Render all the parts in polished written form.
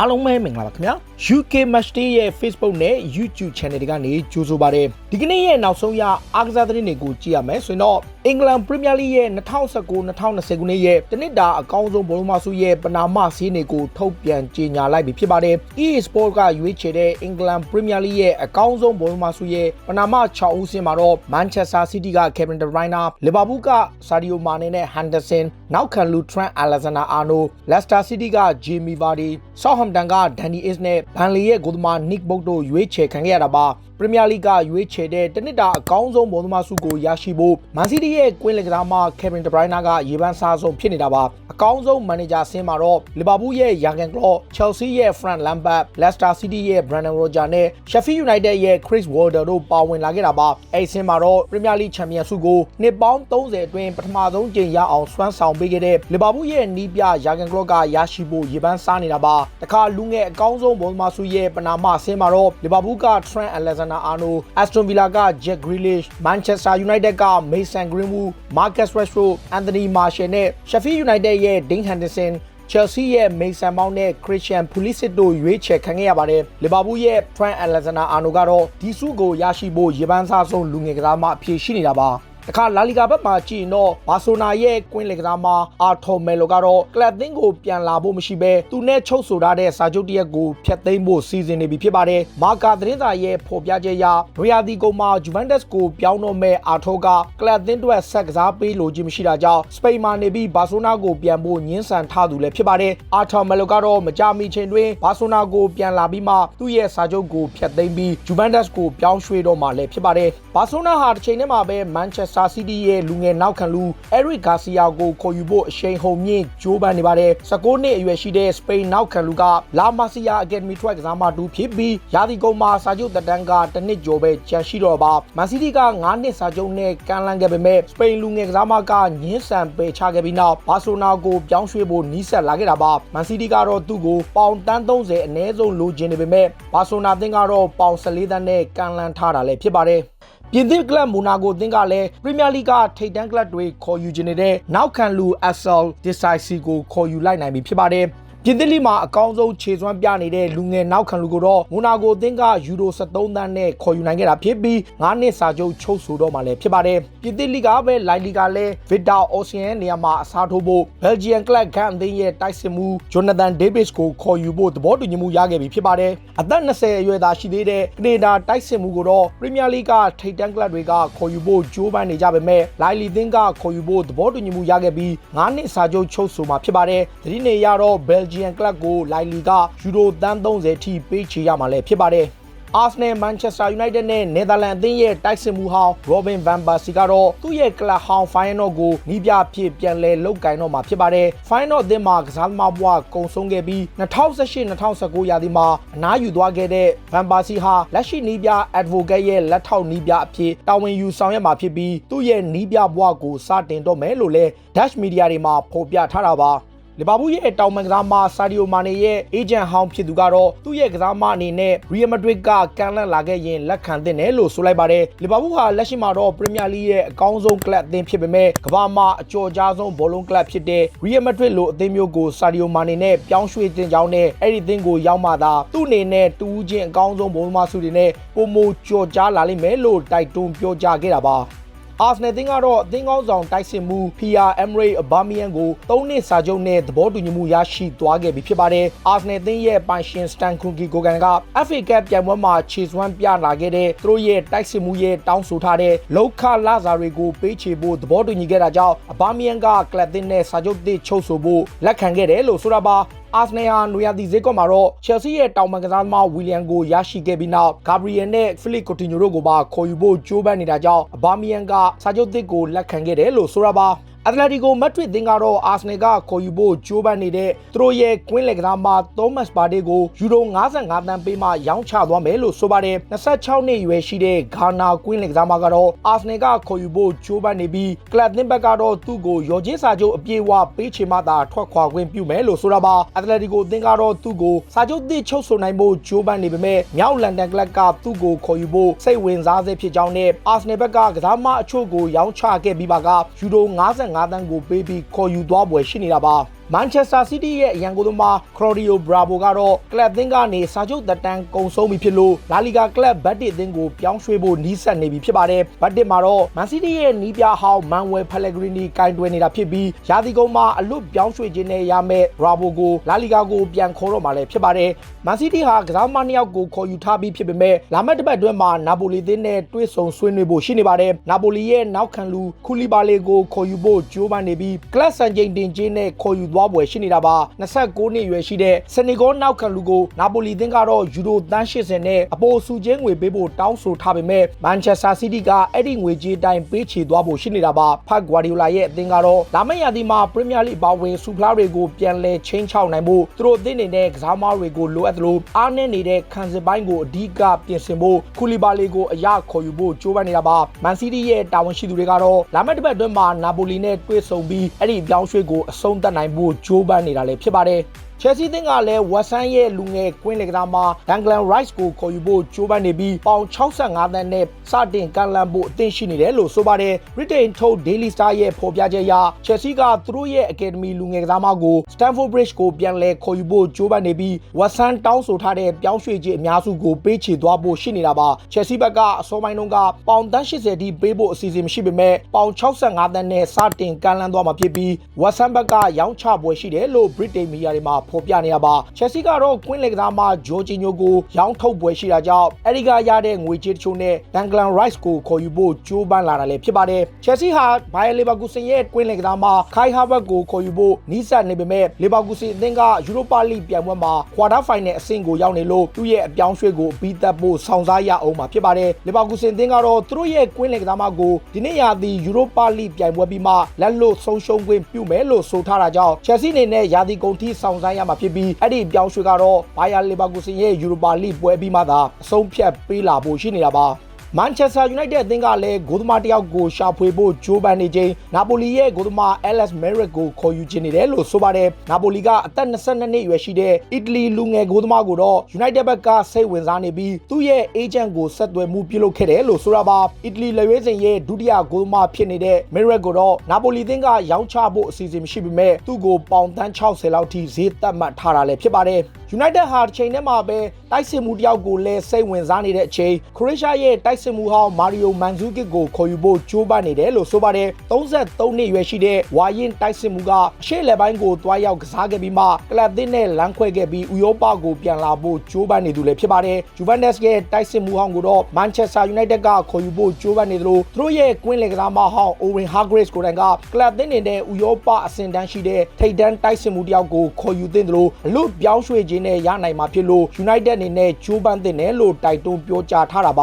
အားလုံးပဲမင်္ဂလာပါခင်ဗျာ UK Match Day ရဲ့ Facebook နဲ့ YouTube Channel တွေကနေကြိုဆိုပါရစေဒီကနေ့ရဲ့နောက်ဆုံးရအားကစားသတင်းတွေကိုကြည့်ရမယ်ဆိုရင်တော့ England Premier League ရဲ့2019-2020 ခုနှစ်ရဲ့တနစ်တာအကောင်းဆုံးဘောလုံးမဆုရဲ့ပနာမစီးတွေကိုထုတ်ပြန်ကြေညာလိုက်ပြီဖြစ်ပါတယ် EA Sport ကရွေးချယ်တဲ့ England Premier League ရဲ့အကောင်းဆုံးဘောလုံးမဆုရဲ့ပနာမ6ဦးစင်းမှာတော့ Manchester City က Kevin De Bruyne, Liverpool က Sadio Mane နဲ့ Henderson, နောက်ခံလူ Trent Alexander-Arnold, Leicester City က Jamie Vardy, Southampton က Danny Ings နဲ့ Burnley ရဲ့ဂိုးသမား Nick Pope တို့ရွေးချယ်ခံခဲ့ရတာပါPremier League ကရွေးချယ်တဲ့တနစ်တာအကောင်းဆုံးဘောလုံးမဆုကိုရရှိဖို့ Man City ရဲ့ကွင်းလက်ကစားမ Kevin De Bruyne ကရေပန်းစားဆုံးဖြစ်နေတာပါအကောင်းဆုံးမန်နေဂျာဆင်းမှာတော့ Liverpool ရဲ့ Jurgen Klopp, Chelsea ရဲ့ Frank Lampard, Leicester City ရဲ့ Brendan Rodgers နဲ့ Sheffield United ရဲ့ Chris Wilder တို့ပါဝင်လာခဲ့တာပါအဲ့ဆင်းမှာတော့ Premier League Champions ဆုကိုနှစ်ပေါင်း30အတွင်းပထမဆုံးကြိမ်ရအောင်စွမ်းဆောင်ပေးခဲ့တဲ့ Liverpool ရဲ့နီးပြ Jurgen Klopp ကရရှိဖို့ရေပန်းစားနေတာပါတခါလူငယ်အကောင်းဆုံးဘောလုံးမဆုရဲ့ပနာမဆင်းမှာတော့ Liverpool က Trent Alexander-Arnold Aston Villa က Jack Grealish, Manchester United က Mason Greenwood, Marcus Rashford, Anthony Martial နဲ့ Sheffield United ရဲ့ Dean Henderson, Chelsea ရဲ့ Mason Mount နဲ့ Christian Pulisic တို့ရွေးချယ်ခံခဲ့ရပါတယ်။ Liverpool ရဲ့ Trent Alexander-Arnold ကတော့ဒီဆုကိုရရှိဖို့ရေပန်းစားဆုံးလူငယ်ကစားမအဖြစ်ရှိနေတာပါတခါလာလီဂါဘက်မှာကြည့်ရင်တော့ဘာဆိုနာရဲ့ကွင်းလက်ကစားမအာထော်မယ်လိုကတော့ကလပ်သင်းကိုပြန်လာဖို့မရှိဘဲသူနဲ့ချုပ်ဆိုထားတဲ့စာချုပ်တရက်ကိုဖျက်သိမ်းဖို့စီစဉ်နေပြီဖြစ်ပါတယ်မာကာသတင်းစာရဲ့ဖော်ပြချက်အရရီယာဒီကုံမှာဂျူဗန်တက်စ်ကိုပြောင်းတော့မဲ့အာထောကကလပ်သင်းအတွက်ဆက်ကစားပေးလိုခြင်းမရှိတာကြောင့်စပိန်မှာနေပြီးဘာဆိုနာကိုပြန်ဖို့ညှင်းဆန်ထားသူလည်းဖြစ်ပါတယ်အာထော်မယ်လိုကတော့မကြမီချိန်တွင်ဘာဆိုနာကိုပြန်လာပြီးမှသူ့ရဲ့စာချုပ်ကိုဖျက်သိမ်းပြီးဂျူဗန်တက်စ်ကိုပြောင်းရွှေ့တော့မှလည်းဖြစ်ပါတယ်ဘာဆိုနာဟာတစ်ချိန်တည်းမှာပဲမန်ချက်စတာစီးတီးရဲ့လူငယ်နောက်ခံလူ Eric Garcia ကိုခေါ်ယူဖို့အရှိန်ဟုန်မြင့်ကြိုးပမ်းနေပါတယ်19နှစ်အရွယ်ရှိတဲ့စပိန်နောက်ခံလူကလာမာစီယာ Academy ထွက်ကစားမတူဖြစ်ပြီးရာသီကုန်မှာစာချုပ်သက်တမ်းကတစ်နှစ်ကျော်ပဲကျန်ရှိတော့ပါမန်စီးတီးက9နှစ်စာချုပ်နဲ့ကမ်းလှမ်းခဲ့ပေမဲ့စပိန်လူငယ်ကစားမကညှင်းဆန်ပယ်ချခဲ့ပြီးနောက်ဘာဆိုနာကိုပြောင်းရွှေ့ဖို့နီးစပ်လာခဲ့တာပါမန်စီးတီးကတော့သူ့ကိုပေါင်တန်း30အနည်းဆုံးလိုချင်နေပေမဲ့ဘာဆိုနာသင်းကတော့ပေါင်14သန်းနဲ့ကမ်းလှမ်းထားတာလည်းဖြစ်ပါတယ်ပြင်သစ်ကလပ်မိုနာကိုအသင်းကလည်းပရီးမီယာလိကထိပ်တန်းကလပ်တွေခေါ်ယူနေတဲ့နောက်ခံလူ Axel Disasi ကိုခေါ်ယူလိုက်နိုင်ပြီဖြစ်ပါတယ်ပြင်သစ်လိမှာအကောင်းဆုံးခြေစွမ်းပြနေတဲ့လူငယ်နောက်ခံလူကိုတော့မိုနာကိုအသင်းကယူရို73သန်းနဲ့ခေါ်ယူနိုင်ခဲ့တာဖြစ်ပြီး9နှစ်စာချုပ်ချုပ်ဆိုတော့မှလည်းဖြစ်ပါတယ်ပြင်သစ်လိကပဲလိုင်လီကလည်းဗစ်တာအော်ဆီယန်နေရာမှာအစားထိုးဖို့ဘယ်လ်ဂျီယန်ကလပ်ဂန်အသင်းရဲ့တိုက်စစ်မှုဂျိုနာသန်ဒေးဗစ်ကိုခေါ်ယူဖို့သဘောတူညီမှုရခဲ့ပြီဖြစ်ပါတယ်အသက်20အရွယ်သားရှိသေးတဲ့ကနေဒါတိုက်စစ်မှုကိုတော့ပရီးမီယာလိကထိပ်တန်းကလပ်တွေကခေါ်ယူဖို့ကြိုးပမ်းနေကြပေမဲ့လိုင်လီသင်းကခေါ်ယူဖို့သဘောတူညီမှုရခဲ့ပြီး9နှစ်စာချုပ်ချုပ်ဆိုမှာဖြစ်ပါတယ်ဒီနေ့ရတော့ဘယ်လ်ဂျီယန်ကလပ်ကိုလိုင်လီကယူရိုသန်း30ထိပေးချေရမှာလည်းဖြစ်ပါတယ်Arsenal, Manchester United နဲ့ Netherlands အသင်းရဲ့တိုက်စစ်မှုဟောင်း Robin van Persie ကတော့သူ့ရဲ့ကလပ်ဟောင်း Feyenoord ကိုနီးပြဖြစ်ပြန်လဲလုတ်ကင်တော့မှာဖြစ်ပါတယ်။ Feyenoord အသင်းမှာကစားသမားဘဝကုံဆုံးခဲ့ပြီး2018-2019 ရာသီမှာအနားယူသွားခဲ့တဲ့ van Persie ဟာလက်ရှိနီးပြ Advocate ရဲ့လက်ထောက်နီးပြအဖြစ်တာဝန်ယူဆောင်ရွက်မှာဖြစ်ပြီးသူ့ရဲ့နီးပြဘဝကိုစတင်တော့မယ်လို့လည်း Dutch Media တွေမှာဖော်ပြထားတာပါလီဗာပူးရဲ့တောင်ပန်ကစားမဆာဒီယိုမာနေရဲ့အေဂျင့်ဟောင်းဖြစ်သူကတော့သူ့ရဲ့ကစားမအနေနဲ့ရီယယ်မက်ဒရစ်ကကန်လန့်လာခဲ့ရင်လက်ခံသင့်တယ်လို့ဆိုလိုက်ပါတယ်လီဗာပူးဟာလက်ရှိမှာတော့ပရီးမီယာလိရဲ့အကောင်းဆုံးကလပ်အသင်းဖြစ်ပေမဲ့ကမ္ဘာမှာအကျော်ကြားဆုံးဘောလုံးကလပ်ဖြစ်တဲ့ရီယယ်မက်ဒရစ်လိုအသင်းမျိုးကိုဆာဒီယိုမာနေနဲ့ပြောင်းရွှေ့တင်ကြောင်းနဲ့အဲ့ဒီအသင်းကိုရောက်မှသာသူ့အနေနဲ့တူးချင်းအကောင်းဆုံးဘောလုံးမဆုတွေနဲ့ပုံမကျော်ကြားလာလိမ့်မယ်လို့တိုက်တွန်းပြောကြားခဲ့တာပါArsenal အသင်းကတော့အသင်းကောင်းဆောင်တိုက်စစ်မှု Pierre Emerick Aubameyang ကို3နှစ်စာချုပ်နဲ့သဘောတူညီမှုရရှိသွားခဲ့ပြီဖြစ်ပါတယ်။ Arsenal အသင်းရဲ့ပိုင်ရှင် Stan Kroenke ကိုကန်က FA Cup ပြိုင်ပွဲမှာခြေစွမ်းပြလာခဲ့တဲ့သူတို့ရဲ့တိုက်စစ်မှုရဲ့တောင်းဆိုထားတဲ့လောက်ခလစာတွေကိုပေးချေဖို့သဘောတူညီခဲ့တာကြောင့် Aubameyang ကကလပ်သင်းနဲ့စာချုပ်သစ်ချုပ်ဆိုဖို့လက်ခံခဲ့တယ်လို့ဆိုတာပါအာဆနယ်ဟာနွေရာသီဈေးကွက်မှာတော့ Chelsea ရဲ့တောင်ပန်ကစားသမား Willian ကိုရရှိခဲ့ပြီးနောက် Gabriel နဲ့ Philippe Coutinho တို့ကိုပါခေါ်ယူဖို့ကြိုးပမ်းနေတာကြောင့် Aubameyang ကစာချုပ်သစ်ကိုလက်ခံခဲ့တယ်လို့ဆိုတာပါAtletico Madrid သင်းကတော့ Arsenal ကခေါ်ယူဖို့ကြိုးပမ်းနေတဲ့သူတို့ရဲ့ကွင်းလက်ကစားမ Thomas Partey ကိုယူရို55သန်းပေးမှရောင်းချသွားမယ်လို့ဆိုပါတယ်26နှစ်အရွယ်ရှိတဲ့ Ghana ကွင်းလက်ကစားမကတော့ Arsenal ကခေါ်ယူဖို့ကြိုးပမ်းနေပြီးကလပ်သင်းဘက်ကတော့သူ့ကိုရော်ချင်းစာချုပ်အပြည့်အဝပေးချေမှသာထွက်ခွာခွင့်ပြုမယ်လို့ဆိုတာပါ Atletico သင်းကတော့သူ့ကိုစာချုပ်သစ်ချုပ်ဆိုနိုင်ဖို့ကြိုးပမ်းနေပေမဲ့မြောက်လန်ဒန်ကလပ်ကသူ့ကိုခေါ်ယူဖို့စိတ်ဝင်စားစေဖြစ်ကြောင်းနဲ့ Arsenal ဘက်ကကစားမအချို့ကိုရောင်းချခဲ့ပြီးပါကယူရို55သန်းကိုပေးပြီးခေါ်ယူသွားပွဲရှိနေတာပါ မန်ချက်စတာစီးတီးရဲ့ရန်ကုန်သမားခရိုဒီယိုဘရာဗိုကတော့ကလပ်အသင်းကနေစာချုပ်သက်တမ်းကုန်ဆုံးပြီဖြစ်လို့လာလီဂါကလပ်ဘတ်တစ်အသင်းကိုပြောင်းရွှေ့ဖို့နီးစပ်နေပြီဖြစ်ပါတယ်ဘတ်တစ်မှာတော့မန်စီးတီးရဲ့နီးပြဟောင်းမန်ဝယ်ဖလက်ဂရီနီကင်တွယ်နေတာဖြစ်ပြီးရာသီကုန်မှာအလွတ်ပြောင်းရွှေ့ခြင်းနဲ့ရမယ့်ဘရာဗိုကိုလာလီဂါကိုပြန်ခေါ်တော့မှာလည်းဖြစ်ပါတယ်မန်စီးတီးဟာကစားသမား2ယောက်ကိုခေါ်ယူထားပြီးဖြစ်ပေမဲ့လာမယ့်တစ်ပတ်အတွင်းမှာနာပိုလီအသင်းနဲ့တွေ့ဆုံဆွေးနွေးဖို့ရှိနေပါတယ်နာပိုလီရဲ့နောက်ခံလူခူလီဘာလီကိုခေါ်ယူဖို့ကြိုးပမ်းနေပြီးကလပ်စံချိန်တင်ချင်းနဲ့ခေါ်ယူသွားပွဲရှိနေတာပါ29နှစ်အရွယ်ရှိတဲ့စနီဂေါနောက်ခံလူကိုနာပိုလီအသင်းကတော့ယူရိုသန်း80နဲ့အပိုစုချင်းငွေပေးဖို့တောင်းဆိုထားပေမဲ့မန်ချက်စတာစီးတီးကအဲ့ဒီငွေကြေးတိုင်းပေးချေသွားဖို့ရှိနေတာပါဖတ်ဂွာဒီယိုလာရဲ့အသင်းကတော့လာမယ့်ရာသီမှာပရီးမီယာလိပါဝင်စူဖလားတွေကိုပြန်လည်ချင်းချောက်နိုင်ဖို့သူတို့အသင်းနေတဲ့ကစားသမားတွေကိုလိုအပ်သလိုအားနည်းနေတဲ့ခံစစ်ပိုင်းကိုအဓိကပြင်ဆင်ဖို့ခူလီဘာလီကိုအရခေါ်ယူဖို့ကြိုးပမ်းနေတာပါမန်စီးတီးရဲ့တာဝန်ရှိသူတွေကတော့လာမယ့်တစ်ပတ်အတွင်းမှာနာပိုလီနဲ့တွေ့ဆုံပြီးအဲ့ဒီပြောင်းရွှေ့ကိုအဆုံးသတ်နိုင်ဖို့ကြိုးပမ်းနေတာလည်းဖြစ်ပါတယ်ချက်စီးသင်းကလည်းဝက်ဆန်ရဲ့လူငယ်ကွင်းလေကစားမှာဒန်ဂလန်ရိုက်စ်ကိုခေါ်ယူဖို့ကြိုးပမ်းနေပြီးပေါင်65သန်းနဲ့စတင်ကန်လန်ဖို့အသင့်ရှိနေတယ်လို့ဆိုပါတယ်ဗြိတိန်ထုတ် Daily Star ရဲ့ဖော်ပြချက်အရချက်စီးကသူတို့ရဲ့အကယ်ဒမီလူငယ်ကစားမကို Stamford Bridge ကိုပြန်လည်ခေါ်ယူဖို့ကြိုးပမ်းနေပြီးဝက်ဆန်တောင်းဆိုထားတဲ့ပြောင်းရွှေ့ခြင်းအများစုကိုပေးချေသွားဖို့ရှိနေတာပါချက်စီးဘက်ကအစောပိုင်းတုန်းကပေါင်80ထိပေးဖို့အစီအစဉ်မရှိပေမဲ့ပေါင်65သန်းနဲ့စတင်ကန်လန်သွားမှာဖြစ်ပြီးဝက်ဆန်ဘက်ကရောင်းချပွဲရှိတယ်လို့ဗြိတိန်မီဒီယာတွေမှာဖော်ပြနေရပါချက်စီကတော့ကွင်းလေကစားမှာဂျိုဂျီညိုကိုရောင်းထုတ်ပွဲရှိတာကြောင့်အဲ့ဒီကရတဲ့ငွေကြေးတချို့နဲ့ဒန်ဂလန်ရိုက်စ်ကိုခေါ်ယူဖို့ကြိုးပမ်းလာတာလည်းဖြစ်ပါတယ်ချက်စီဟာဘိုင်ယန်လီဗာပူးစင်ရဲ့ကွင်းလေကစားမှာခိုင်ဟာဘတ်ကိုခေါ်ယူဖို့နီးစပ်နေပေမဲ့လီဗာပူးစင်အသင်းကယူရိုပါလိပြိုင်ပွဲမှာကွာတာဖိုင်နယ်အဆင့်ကိုရောက်နေလို့သူ့ရဲ့အပြောင်းရွှေ့ကိုပြီးသက်ဖို့ဆောင်စားရအောင်မှာဖြစ်ပါတယ်လီဗာပူးစင်အသင်းကတော့သူတို့ရဲ့ကွင်းလေကစားမှာကိုဒီနေ့ရာသီယူရိုပါလိပြိုင်ပွဲပြီးမှလက်လွတ်ဆုံးရှုံးခွင့်ပြုမယ်လို့ဆိုထားတာကြောင့်ချက်စီအနေနဲ့ရာသီကုန်ထိဆောင်စားရမှာဖြစ်ပြီးအဲ့ဒီပြောင်းရွှေ့ကတော့ဘိုင်ယာလီဗာပူးစင်ရဲ့ယူရိုပါလိပွဲပြီးမှသာအဆုံးဖြတ်ပေးလာဖို့ရှိနေတာပါမန်ချက်စတာယူနိုက်တက်အသင်းကလည်းဂိုးသမားတယောက်ကိုရှာဖွေဖို့ကြိုးပမ်းနေချိန်နာပိုလီရဲ့ဂိုးသမား Alex Merrick ကိုခေါ်ယူခြင်းနေတယ်လို့ဆိုပါတယ်နာပိုလီကအသက်22နှစ်အရွယ်ရှိတဲ့အီတလီလူငယ်ဂိုးသမားကိုတော့ယူနိုက်တက်ဘက်ကစိတ်ဝင်စားနေပြီးသူ့ရဲ့အေဂျင့်ကိုဆက်သွယ်မှုပြုလုပ်ခဲ့တယ်လို့ဆိုတာပါအီတလီလက်ရွေးစင်ရဲ့ဒုတိယဂိုးသမားဖြစ်နေတဲ့ Merrick ကိုတော့နာပိုလီအသင်းကရောင်းချဖို့အစီအစဉ်မရှိပေမဲ့သူ့ကိုပေါင်သန်း60လောက်ထိဈေးသတ်မှတ်ထားတာလည်းဖြစ်ပါတယ်ယူနိုက်တက်ဟာတစ်ချိန်တည်းမှာပဲတိုက်စစ်မှုတယောက်ကိုလည်းစိတ်ဝင်စားနေတဲ့အချိန်ခရိုအေးရှားရဲ့တိုက်စစ်မှုဟောင်းမာရီယိုမန်ဇူကစ်ကိုခေါ်ယူဖို့ကြိုးပမ်းနေတယ်လို့ဆိုပါတယ်33နှစ်အရွယ်ရှိတဲ့ဝါရင်တိုက်စစ်မှုကအရှေ့လက်ပိုင်းကိုတွားရောက်ကစားခဲ့ပြီးမှကလပ်သင်းနဲ့လမ်းခွဲခဲ့ပြီးဥရောပကိုပြန်လာဖို့ကြိုးပမ်းနေသူလည်းဖြစ်ပါတယ်ဂျူဗန်တက်စ်ရဲ့တိုက်စစ်မှုဟောင်းကိုတော့မန်ချက်စတာယူနိုက်တက်ကခေါ်ယူဖို့ကြိုးပမ်းနေသလိုသူတို့ရဲ့ကွင်းလေကစားမဟောင်းအိုဝင်ဟာဂရစ်ကိုတိုင်ကကလပ်သင်းနဲ့ဥရောပအဆင့်တန်းရှိတဲ့ထိပ်တန်းတိုက်စစ်မှုတယောက်ကိုခေါ်ယူသင့်သလိုအလို့ပြောင်းရွှေ့ခြင်းနဲ့ရနိုင်မှာဖြစ်လို့ United အနေနဲ့ကြိုးပမ်းသင့်တယ်လို့တိုက်တွန်းပြောကြားထားတာပ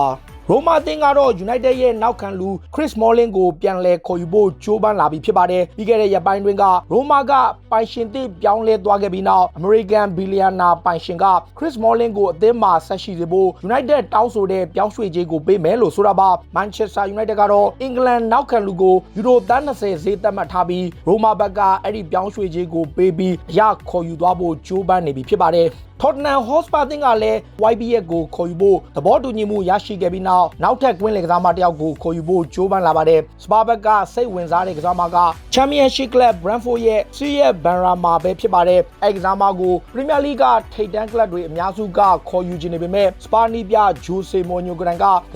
ါရိုမာအသင်းကတော့ United ရဲ့နောက်ခံလူ Chris Smalling ကိုပြန်လည်ခေါ်ယူဖို့ကြိုးပမ်းလာပြီဖြစ်ပါတယ်။ပြီးခဲ့တဲ့ရက်ပိုင်းတွင်ကရိုမာကပိုင်ရှင်သစ်ပြောင်းလဲသွားခဲ့ပြီးနောက် American Billionaire ပိုင်ရှင်က Chris Smalling ကိုအသင်းမှာဆက်ရှိစေဖို့ United တောင်းဆိုတဲ့ပြောင်းရွှေ့ကြေးကိုပေးမယ်လို့ဆိုတာပါ Manchester United ကတော့အင်္ဂလန်နောက်ခံလူကိုယူရိုသန်း20ဈေးသတ်မှတ်ထားပြီးရိုမာဘက်ကအဲ့ဒီပြောင်းရွှေ့ကြေးကိုပေးပြီးရခေါ်ယူသွားဖို့ကြိုးပမ်းနေပြီဖြစ်ပါတယ်။ Tottenham Hotspur အသင်းကလည်း YBS ကိုခေါ်ယူဖို့သဘောတူညီမှုရရှိခဲ့ပြီးနောက်ထပ်ကွင်းလေကစားမတယောက်ကိုခေါ်ယူဖို့ကြိုးပမ်းလာပါတယ်။ Spurs ဘက်ကစိတ်ဝင်စားတဲ့ကစားမက Championship Club Brentford ရဲ့ Siyad Benrahma ပဲဖြစ်ပါတယ်။အဲဒီကစားမကို Premier League ကထိပ်တန်းကလပ်တွေအများစုကခေါ်ယူခြင်းနေပေမဲ့ Spurs နီးပြ Jose Mourinho ကက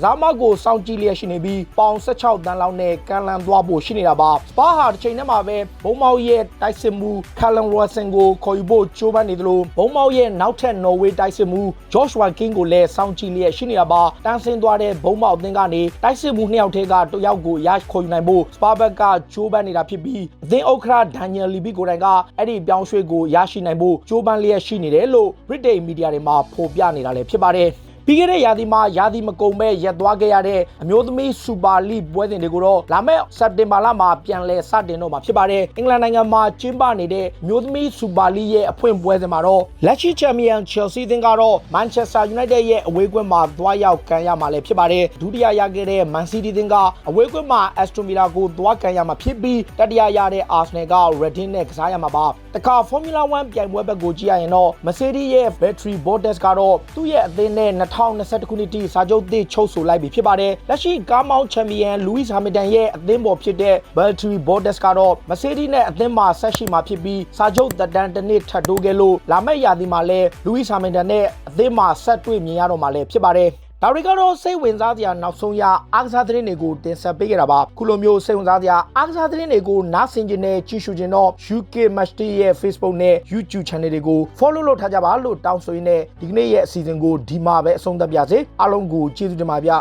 စားမကိုစောင့်ကြည့်လျက်ရှိနေပြီးပေါင်16သန်းလောက်နဲ့ကန်လန်သွားဖို့ရှိနေတာပါ။ Spurs ဟာတစ်ချိန်တည်းမှာပဲဘုံမောက်ရဲ့တိုက်စစ်မှု Callum Wilson ကိုခေါ်ယူဖို့ကြိုးပမ်းနေသလိုဘုံမောက်ရဲ့နောက်ထပ်နော်ဝေးတိုက်စစ်မှု Joshua King ကိုလည်းစောင့်ကြည့်လျက်ရှိနေတာပါတန်းဆင်းသွားတဲ့ဘုံမောက်အသင်းကနေတိုက်စစ်မှု2ယောက်ထဲကတစ်ယောက်ကိုရခေါ်ယူနိုင်ဖို့စပါဘက်ကကြိုးပမ်းနေတာဖြစ်ပြီးအသင်းဥက္ကဋ္ဌဒန်နီယယ်လီဘီကိုတိုင်ကအဲ့ဒီပြောင်းရွှေ့ကိုရရှိနိုင်ဖို့ကြိုးပမ်းလျက်ရှိနေတယ်လို့ဗြိတိန်မီဒီယာတွေမှာဖော်ပြနေတာလည်းဖြစ်ပါတယ်ပြီးခဲ့တဲ့ရာသီမှာရာသီမကုန်မဲ့ရပ်သွားခဲ့ရတဲ့အမျိုးသမီးစူပါလိပွဲစဉ်တွေကိုတော့လာမယ့်စက်တင်ဘာလမှာပြန်လည်စတင်တော့မှာဖြစ်ပါတယ်အင်္ဂလန်နိုင်ငံမှာကျင်းပနေတဲ့အမျိုးသမီးစူပါလိရဲ့အဖွင့်ပွဲစဉ်မှာတော့လက်ရှိချန်ပီယံချယ်ဆီအသင်းကတော့မန်ချက်စတာယူနိုက်တက်ရဲ့အဝေးကွင်းမှာသွားရောက်ကန်ရမှာလည်းဖြစ်ပါတယ်ဒုတိယရခဲ့တဲ့မန်စီးတီးအသင်းကအဝေးကွင်းမှာအက်စတိုမီလာကိုသွားကန်ရမှာဖြစ်ပြီးတတိယရတဲ့အာဆနယ်ကရက်ဒင်းနဲ့ကစားရမှာပါ တခါ Formula 1 ပြိုင်ပွဲဘက်ကိုကြည့်ရရင်တော့ Mercedes ရဲ့ Valtteri Bottas ကတော့သူ့ရဲ့အသင်းနဲ့2021ခုနှစ်ထိစာချုပ်သစ်ချုပ်ဆိုလိုက်ပြီဖြစ်ပါတယ်လက်ရှိကားမောင်းချန်ပီယံ Lewis Hamilton ရဲ့အသင်းပေါ်ဖြစ်တဲ့ Valtteri Bottas ကတော့ Mercedes နဲ့အသင်းမှာဆက်ရှိမှာဖြစ်ပြီးစာချုပ်သက်တမ်းတစ်နှစ်ထပ်တိုးခဲ့လို့လာမယ့်ရာသီမှာလည်း Lewis Hamilton နဲ့အသင်းမှာဆက်တွေ့မြင်ရတော့မှာလည်းဖြစ်ပါတယ်ဒါတွေကတော့စိတ်ဝင်စားစရာနောက်ဆုံးရအားကစားသတင်းတွေကိုတင်ဆက်ပေးကြတာပါခုလိုမျိုးစိတ်ဝင်စားစရာအားကစားသတင်းတွေကိုနားဆင်ကြတဲ့ကြည့်ရှုကြတော့ UK Match Day ရဲ့ Facebook နဲ့ YouTube Channel တွေကို Follow လုပ်ထားကြပါလို့တောင်းဆိုရင်းနဲ့ဒီကနေ့ရဲ့အစီအစဉ်ကိုဒီမှာပဲအဆုံးသတ်ပါရစေအားလုံးကိုကျေးဇူးတင်ပါဗျ